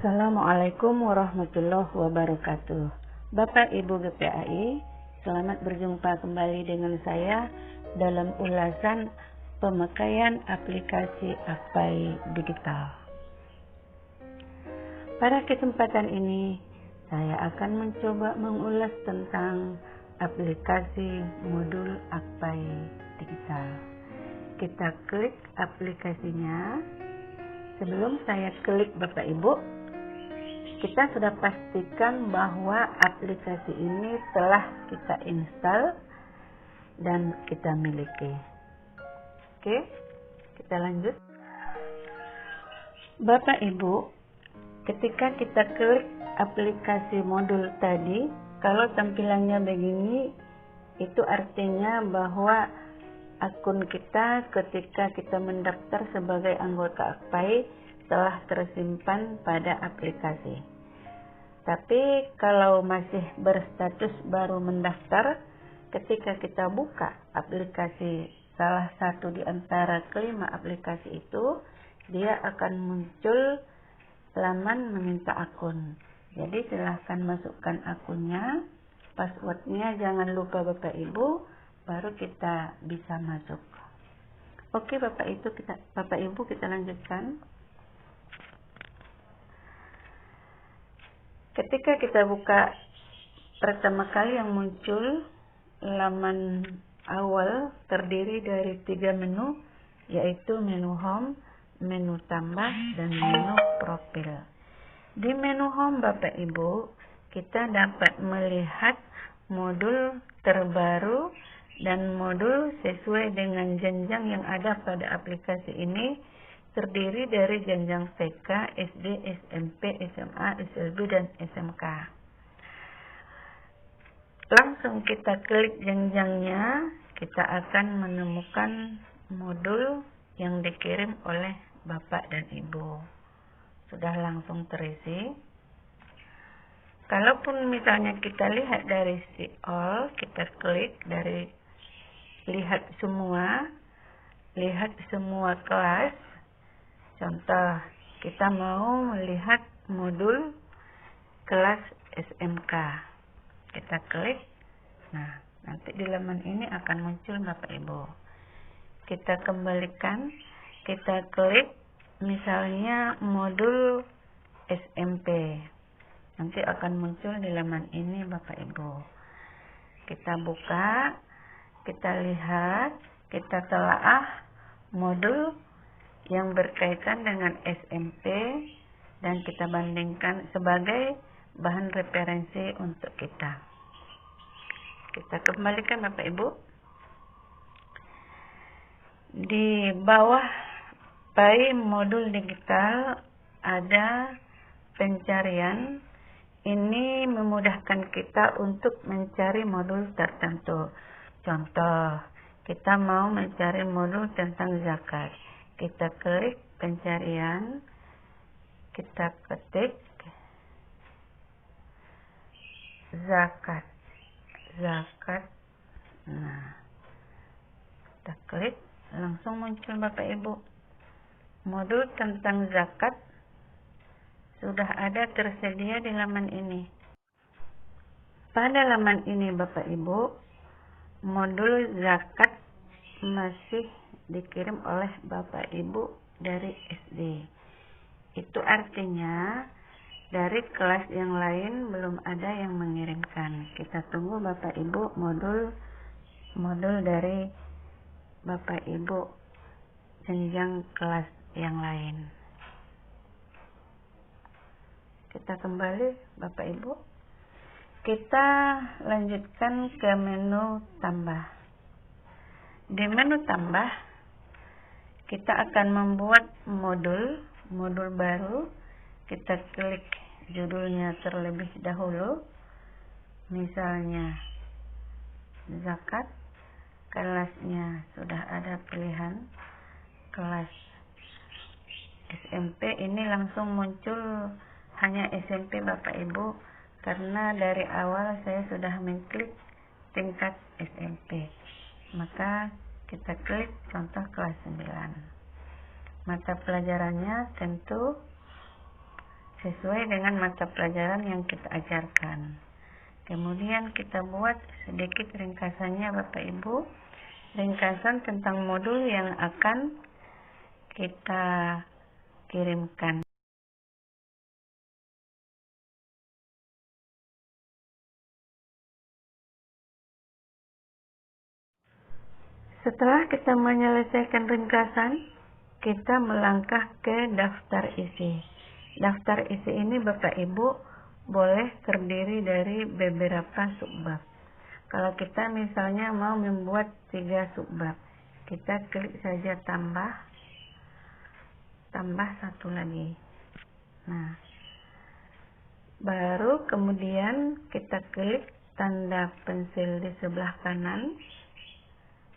Assalamualaikum warahmatullahi wabarakatuh. Bapak Ibu GPAI, selamat berjumpa kembali dengan saya dalam ulasan pemakaian aplikasi AKPAI Digital. Pada kesempatan ini, saya akan mencoba mengulas tentang aplikasi modul AKPAI Digital. Kita klik aplikasinya. Sebelum saya klik Bapak Ibu, kita sudah pastikan bahwa aplikasi ini telah kita install dan kita miliki. Oke, kita lanjut. Bapak Ibu, ketika kita klik aplikasi modul tadi, kalau tampilannya begini, itu artinya bahwa akun kita ketika kita mendaftar sebagai anggota AKPAI telah tersimpan pada aplikasi. Tapi kalau masih berstatus baru mendaftar, ketika kita buka aplikasi salah satu di antara kelima aplikasi itu, dia akan muncul laman meminta akun. Jadi silahkan masukkan akunnya, passwordnya jangan lupa Bapak Ibu, baru kita bisa masuk. Oke Bapak Ibu kita lanjutkan. Ketika kita buka pertama kali yang muncul laman awal terdiri dari 3 menu, yaitu menu home, menu tambah, dan menu profil. Di menu home Bapak Ibu, kita dapat melihat modul terbaru dan modul sesuai dengan jenjang yang ada pada aplikasi ini, terdiri dari jenjang TK, SD, SMP, SMA, SLB, dan SMK. Langsung kita klik jenjangnya, kita akan menemukan modul yang dikirim oleh Bapak dan Ibu. Sudah langsung terisi. Kalaupun misalnya kita lihat dari see all, kita klik dari lihat semua kelas. Contoh, kita mau melihat modul kelas SMK. Kita klik. Nah, nanti di laman ini akan muncul Bapak Ibu. Kita kembalikan, kita klik misalnya modul SMP. Nanti akan muncul di laman ini Bapak Ibu. Kita buka, kita lihat, kita telaah modul yang berkaitan dengan SMP dan kita bandingkan sebagai bahan referensi untuk kita. Kita kembalikan Bapak Ibu. Di bawah AKPAI modul digital ada pencarian. Ini memudahkan kita untuk mencari modul tertentu. Contoh, kita mau mencari modul tentang zakat. Kita klik pencarian, kita ketik zakat. Nah, kita klik, langsung muncul Bapak Ibu. Modul tentang zakat sudah ada tersedia di laman ini. Pada laman ini Bapak Ibu, modul zakat masih dikirim oleh Bapak Ibu dari SD. Itu artinya dari kelas yang lain belum ada yang mengirimkan. Kita tunggu Bapak Ibu modul dari Bapak Ibu jenjang kelas yang lain. Kita kembali Bapak Ibu. Kita lanjutkan ke menu tambah. Di menu tambah, kita akan membuat modul baru. Kita klik judulnya terlebih dahulu. Misalnya zakat, kelasnya sudah ada pilihan kelas SMP. Ini langsung muncul hanya SMP Bapak Ibu, karena dari awal saya sudah mengklik tingkat SMP. Maka kita klik contoh kelas 9. Mata pelajarannya tentu sesuai dengan mata pelajaran yang kita ajarkan. Kemudian kita buat sedikit ringkasannya Bapak Ibu, ringkasan tentang modul yang akan kita kirimkan. Setelah kita menyelesaikan ringkasan, kita melangkah ke daftar isi. Daftar isi ini Bapak Ibu boleh terdiri dari beberapa subbab. Kalau kita misalnya mau membuat 3 subbab, kita klik saja tambah 1 lagi. Nah, baru kemudian kita klik tanda pensil di sebelah kanan.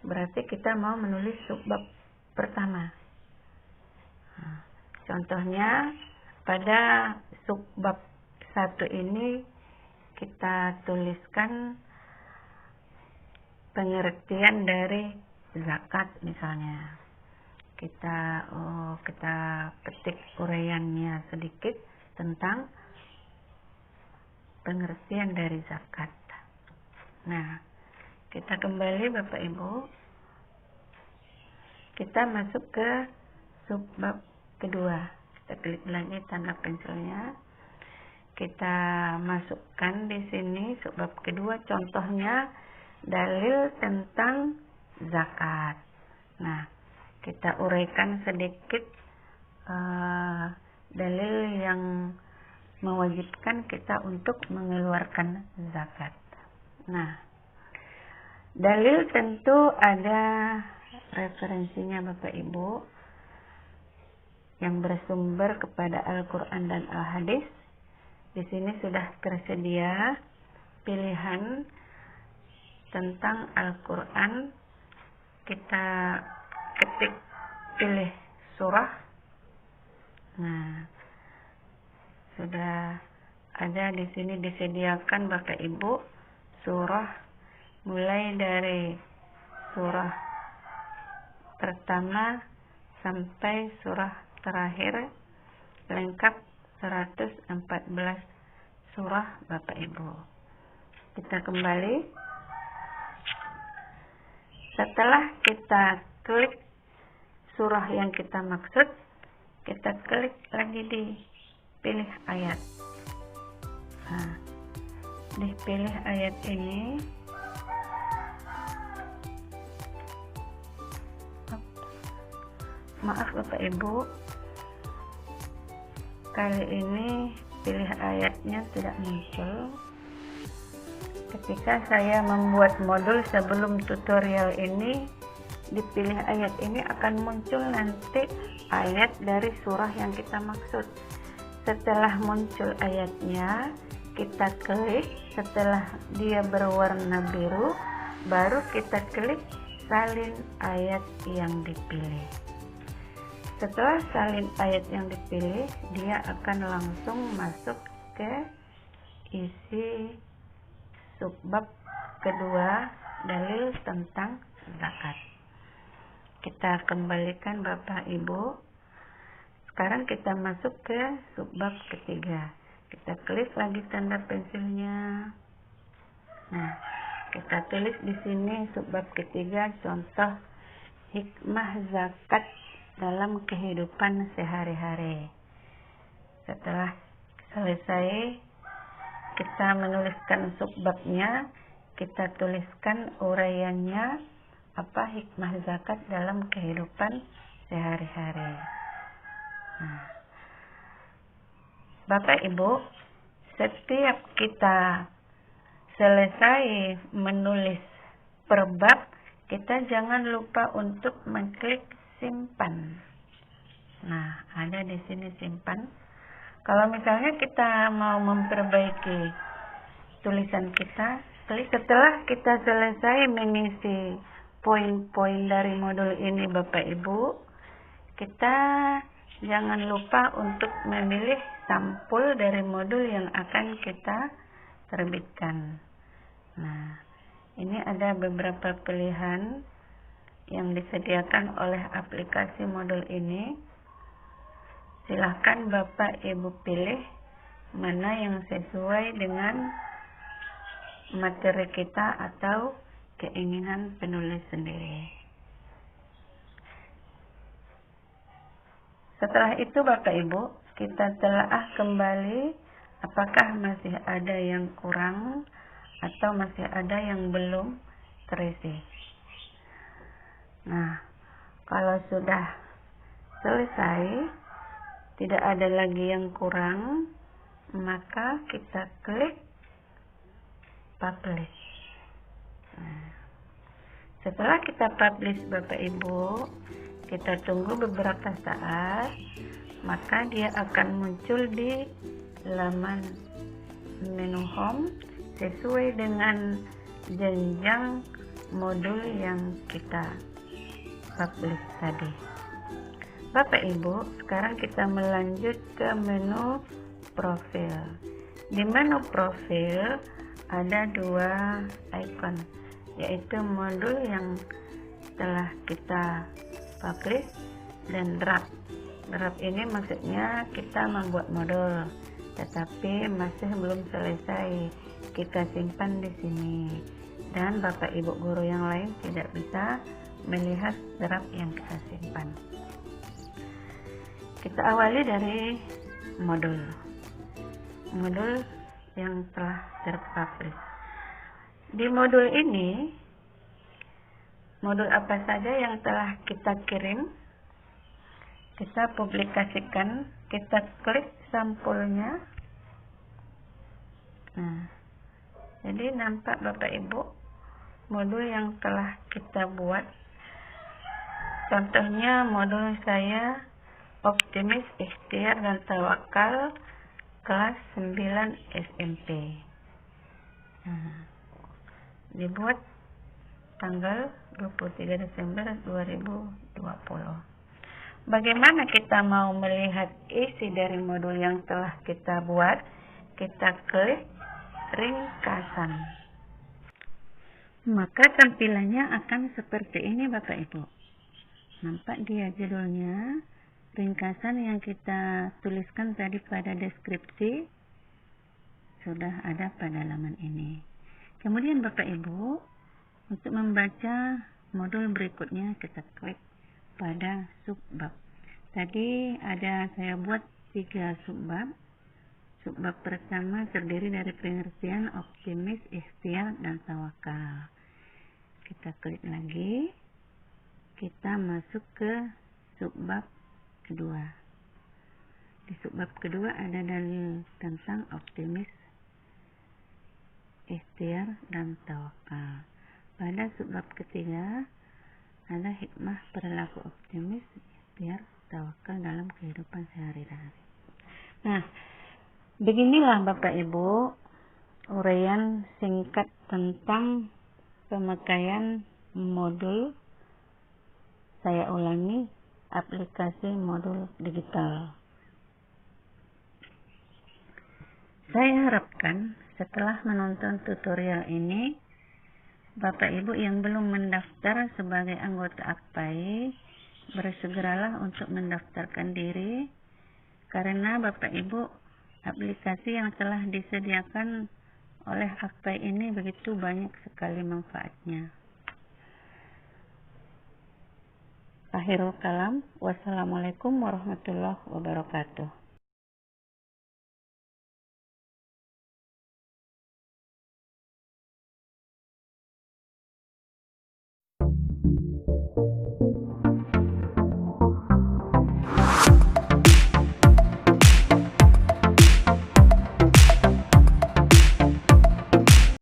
Berarti kita mau menulis subbab pertama. Nah, contohnya pada subbab 1 ini kita tuliskan pengertian dari zakat misalnya. Kita ketik uraiannya sedikit tentang pengertian dari zakat. Nah, kita kembali Bapak Ibu, kita masuk ke subbab kedua. Kita klik lagi tanda pensilnya, kita masukkan di sini subbab kedua, contohnya dalil tentang zakat. Nah, kita uraikan sedikit dalil yang mewajibkan kita untuk mengeluarkan zakat. Nah, dalil tentu ada referensinya Bapak Ibu yang bersumber kepada Al-Quran dan Al-Hadis. Di sini sudah tersedia pilihan tentang Al-Quran. Kita ketik pilih surah. Nah, sudah ada di sini disediakan Bapak Ibu surah mulai dari surah pertama sampai surah terakhir, lengkap 114 surah Bapak Ibu. Kita kembali. Setelah kita klik surah yang kita maksud, kita klik lagi di pilih ayat. Nah, di pilih ayat ini maaf Bapak Ibu, kali ini pilih ayatnya tidak muncul. Ketika saya membuat modul sebelum tutorial ini, dipilih ayat ini akan muncul nanti ayat dari surah yang kita maksud. Setelah muncul ayatnya, kita klik. Setelah dia berwarna biru, baru kita klik salin ayat yang dipilih. Setelah salin ayat yang dipilih, dia akan langsung masuk ke isi subbab kedua, dalil tentang zakat. Kita kembalikan Bapak Ibu. Sekarang kita masuk ke subbab ketiga. Kita klik lagi tanda pensilnya. Nah, kita tulis di sini subbab ketiga, contoh hikmah zakat dalam kehidupan sehari-hari. Setelah selesai kita menuliskan subbabnya, kita tuliskan uraiannya, apa hikmah zakat dalam kehidupan sehari-hari. Nah, Bapak Ibu, setiap kita selesai menulis per bab, kita jangan lupa untuk mengklik simpan. Nah, ada di sini simpan. Kalau misalnya kita mau memperbaiki tulisan kita, klik. Setelah kita selesai mengisi poin-poin dari modul ini Bapak Ibu, kita jangan lupa untuk memilih sampul dari modul yang akan kita terbitkan. Nah, ini ada beberapa pilihan yang disediakan oleh aplikasi modul ini. Silahkan Bapak Ibu pilih mana yang sesuai dengan materi kita atau keinginan penulis sendiri. Setelah itu Bapak Ibu, kita telaah kembali apakah masih ada yang kurang atau masih ada yang belum terisi. Nah, kalau sudah selesai, tidak ada lagi yang kurang, maka kita klik publish. Nah, setelah kita publish Bapak Ibu, kita tunggu beberapa saat, maka dia akan muncul di laman menu home sesuai dengan jenjang modul yang kita publish tadi. Bapak Ibu, sekarang kita melanjut ke menu profil. Di menu profil ada dua icon, yaitu modul yang telah kita publish dan draft. Draft ini maksudnya kita membuat modul, tetapi masih belum selesai. Kita simpan di sini, dan Bapak Ibu guru yang lain tidak bisa melihat draft yang kita simpan. Kita awali dari modul yang telah terpublish. Di modul ini, modul apa saja yang telah kita kirim, kita publikasikan, kita klik sampulnya. Nah, jadi nampak Bapak Ibu modul yang telah kita buat. Contohnya modul saya Optimis, Ikhtiar, dan Tawakal kelas 9 SMP. Nah, dibuat tanggal 23 Desember 2020. Bagaimana kita mau melihat isi dari modul yang telah kita buat? Kita klik ringkasan. Maka tampilannya akan seperti ini Bapak Ibu. Nampak dia judulnya, ringkasan yang kita tuliskan tadi pada deskripsi sudah ada pada laman ini. Kemudian Bapak Ibu, untuk membaca modul berikutnya kita klik pada subbab. Tadi ada saya buat 3 subbab. Subbab pertama terdiri dari pengertian optimis, ikhtiar, dan tawakal. Kita klik lagi. Kita masuk ke subbab kedua. Di subbab kedua ada dalil tentang optimis, ikhtiar, dan tawakal. Pada subbab ketiga ada hikmah perilaku optimis, ikhtiar, tawakal dalam kehidupan sehari-hari. Nah, beginilah Bapak Ibu uraian singkat tentang pemakaian modul. Saya ulangi, aplikasi modul digital. Saya harapkan setelah menonton tutorial ini, Bapak Ibu yang belum mendaftar sebagai anggota AKPAI, bersegeralah untuk mendaftarkan diri, karena Bapak Ibu, aplikasi yang telah disediakan oleh AKPAI ini begitu banyak sekali manfaatnya. Akhirul kalam, wassalamualaikum warahmatullahi wabarakatuh.